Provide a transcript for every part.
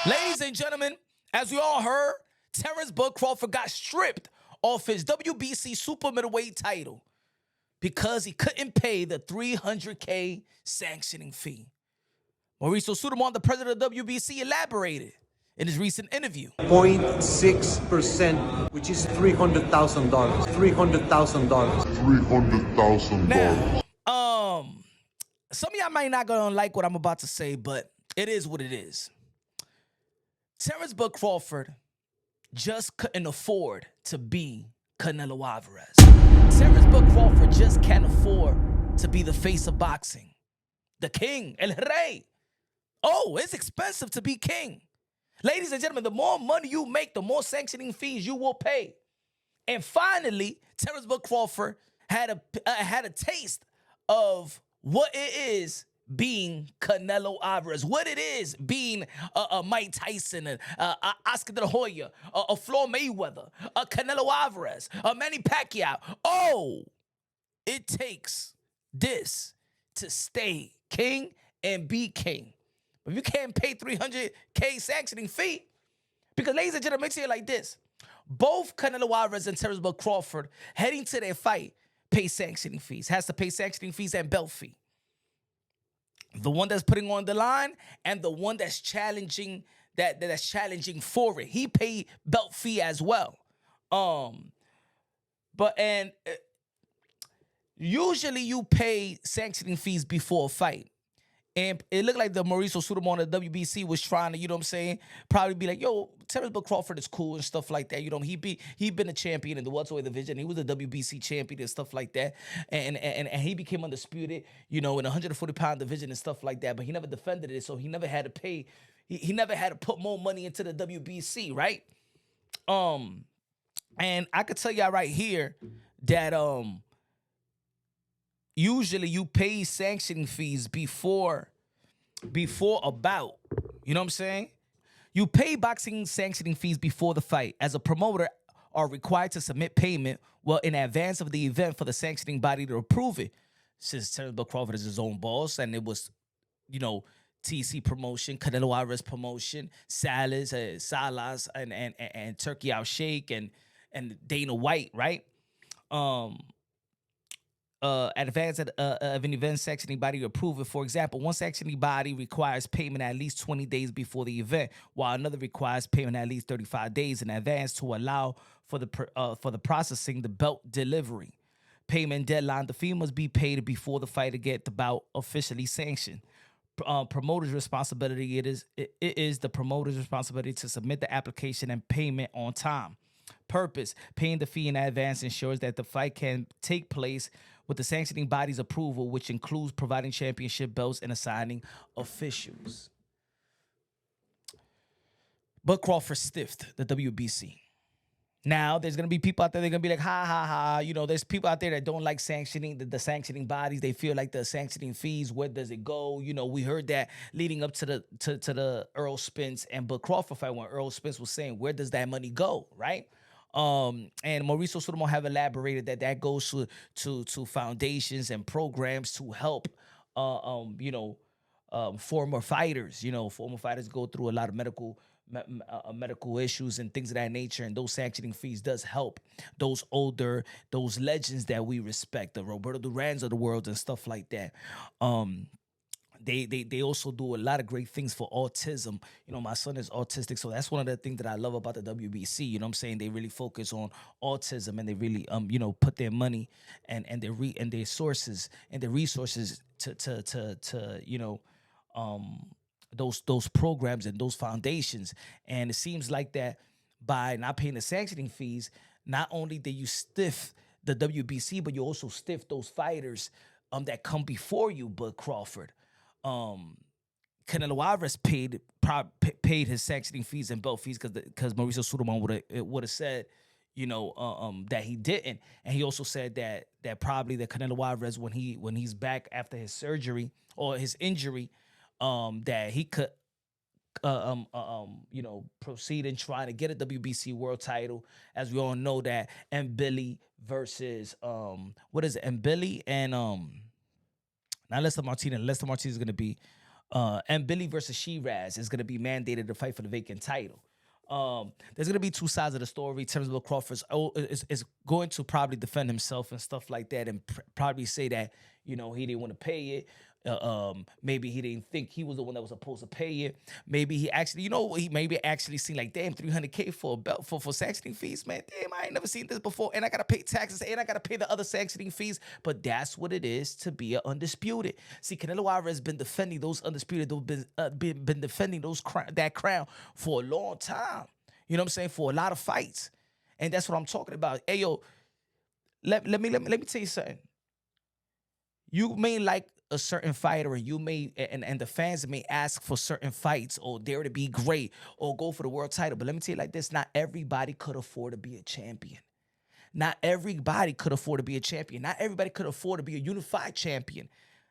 Ladies and gentlemen, as we all heard, Terence Crawford got stripped off his WBC super middleweight title because he couldn't pay the $300K sanctioning fee. Mauricio Sudamon, the president of WBC, elaborated in his recent interview. 0.6%, which is $300,000. $300,000. Now, some of y'all might not gonna like what I'm about to say, but it is what it is. Terence Crawford just couldn't afford to be Canelo Alvarez. Terence Crawford just can't afford to be the face of boxing. The king, El Rey. Oh, it's expensive to be king. Ladies and gentlemen, the more money you make, the more sanctioning fees you will pay. And finally, Terence Crawford had a taste of what it is being Canelo Alvarez, what it is being Mike Tyson, Oscar De La Hoya, Floyd Mayweather, Canelo Alvarez, Manny Pacquiao. Oh, it takes this to stay king and be king. But you can't pay $300K sanctioning fee, because ladies and gentlemen, make sure like this. Both Canelo Alvarez and Terence Crawford heading to their fight pay sanctioning fees, has to pay sanctioning fees and belt fee. The one that's putting on the line and the one that's challenging that's challenging for it. He paid belt fee as well. Usually you pay sanctioning fees before a fight. And it looked like the Mauricio Sudamon of the WBC was trying to, you know what I'm saying, probably be like, yo, Terence Crawford is cool and stuff like that. You know, he been a champion in the welterweight division. He was a WBC champion and stuff like that. And he became undisputed, you know, in the 140-pound division and stuff like that. But he never defended it, so he never had to pay. He never had to put more money into the WBC, right? And I could tell y'all right here that usually you pay sanctioning fees before a bout. You know what I'm saying? You pay boxing sanctioning fees before the fight. As a promoter, are required to submit payment in advance of the event for the sanctioning body to approve it. Since Terence Crawford is his own boss, and it was, you know, TC promotion, Canelo Alvarez promotion, Salas, and Turkey Al Sheikh and Dana White, right? Advance of an event sanctioning body to approve it. For example, one sanctioning body requires payment at least 20 days before the event, while another requires payment at least 35 days in advance to allow for the processing the belt delivery. Payment deadline: the fee must be paid before the fight to get the bout officially sanctioned. Promoter's responsibility: it is the promoter's responsibility to submit the application and payment on time. Purpose: paying the fee in advance ensures that the fight can take place with the sanctioning body's approval, which includes providing championship belts and assigning officials. But Crawford stiffed the WBC. Now, there's going to be people out there, they're going to be like, ha, ha, ha. You know, there's people out there that don't like sanctioning, the sanctioning bodies. They feel like the sanctioning fees, where does it go? You know, we heard that leading up to the Earl Spence and Bud Crawford fight, when Earl Spence was saying, where does that money go, right? And Mauricio Sudamon have elaborated that goes to foundations and programs to help, former fighters. You know, former fighters go through a lot of medical issues and things of that nature, and those sanctioning fees does help those legends that we respect, the Roberto Durans of the world and stuff like that. They also do a lot of great things for autism. You know, my son is autistic, so that's one of the things that I love about the WBC. You know what I'm saying? They really focus on autism, and they really put their money and their sources and their resources to those programs and those foundations. And it seems like that by not paying the sanctioning fees, not only do you stiff the WBC, but you also stiff those fighters that come before you, Bud Crawford. Canelo Alvarez paid his sanctioning fees and belt fees because Mauricio Sudamon would have said, that he didn't, and he also said that probably that Canelo Alvarez, when he's back after his surgery or his injury, that he could proceed in trying to get a WBC world title. As we all know, that Mbili versus Mbili and now Lester Martinez. Lester Martinez is going to be And Billy versus Shiraz is going to be mandated to fight for the vacant title. There's going to be two sides of the story. Terence Crawford is going to probably defend himself and stuff like that, and probably say that, you know, he didn't want to pay it. Maybe he didn't think he was the one that was supposed to pay it. Maybe he actually, you know, he maybe actually seen like, damn, $300K for a belt for sanctioning fees, man. Damn, I ain't never seen this before, and I gotta pay taxes, and I gotta pay the other sanctioning fees. But that's what it is to be an undisputed. See, Canelo Alvarez has been defending those undisputed, been defending that crown for a long time. You know what I'm saying? For a lot of fights, and that's what I'm talking about. Hey, yo, let me tell you something. You may like a certain fighter, and you may and the fans may ask for certain fights or dare to be great or go for the world title. But let me tell you like this: not everybody could afford to be a champion. Not everybody could afford to be a champion. Not everybody could afford to be a unified champion.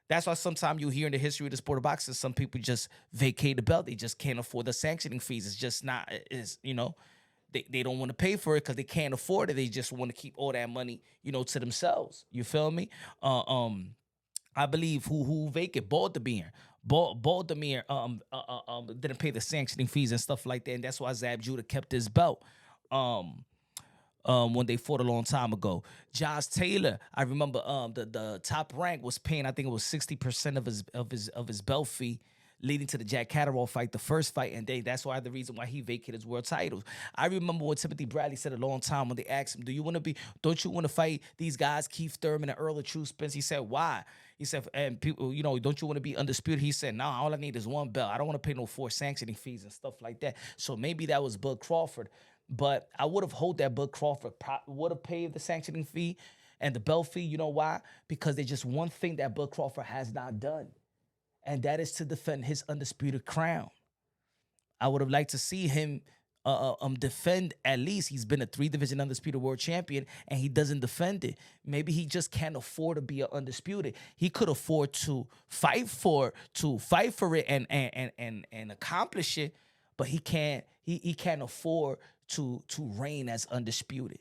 That's why sometimes you hear in the history of the sport of boxing, some people just vacate the belt. They just can't afford the sanctioning fees. It's just not, you know, they don't want to pay for it because they can't afford it. They just want to keep all that money, you know, to themselves. You feel me? I believe who vacant Baltimore didn't pay the sanctioning fees and stuff like that, and that's why Zab Judah kept his belt when they fought a long time ago. Josh Taylor, I remember the top rank was paying, I think it was 60% of his belt fee, leading to the Jack Catterall fight, the first fight, and that's why the reason why he vacated his world titles. I remember what Timothy Bradley said a long time when they asked him, don't you want to fight these guys, Keith Thurman and Earl True Spence? He said, why? He said, and people, you know, don't you want to be undisputed? He said, no, all I need is one belt. I don't want to pay no 4 sanctioning fees and stuff like that. So maybe that was Bud Crawford, but I would have hoped that Bud Crawford would have paid the sanctioning fee and the belt fee. You know why? Because there's just one thing that Bud Crawford has not done, and that is to defend his undisputed crown. I would have liked to see him defend at least. He's been a 3-division undisputed world champion, and he doesn't defend it. Maybe he just can't afford to be an undisputed. He could afford to fight for it and accomplish it, but he can't afford to reign as undisputed,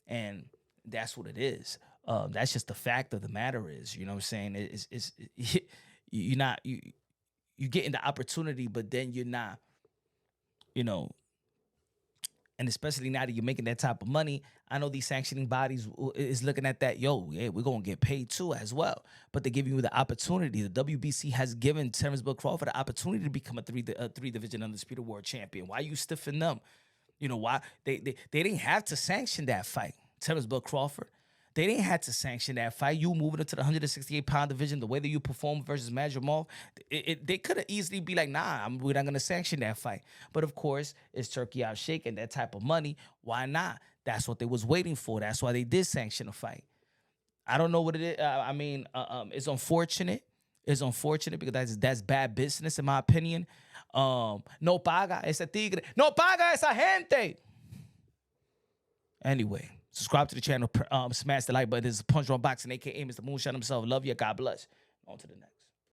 and that's what it is. That's just the fact of the matter is, you know what I'm saying? You're getting the opportunity, but then you're not, you know, and especially now that you're making that type of money, I know these sanctioning bodies is looking at that, yo, yeah, we're going to get paid too as well. But they're giving you the opportunity. The WBC has given Terence Crawford the opportunity to become a 3-division undisputed world champion. Why you stiffing them? You know, why? They didn't have to sanction that fight, Terence Crawford. They didn't have to sanction that fight. You moving into the 168-pound division, the way that you perform versus Madrimov, they could have easily be like, nah, we're not going to sanction that fight. But, of course, it's Turkey out shaking that type of money. Why not? That's what they was waiting for. That's why they did sanction a fight. I don't know what it is. It's unfortunate. It's unfortunate because that's bad business, in my opinion. No paga ese tigre. No paga esa gente. Anyway. Subscribe to the channel, smash the like button. This is Punch Drunk Boxing, a.k.a. Mr. Moonshot himself. Love you. God bless. On to the next.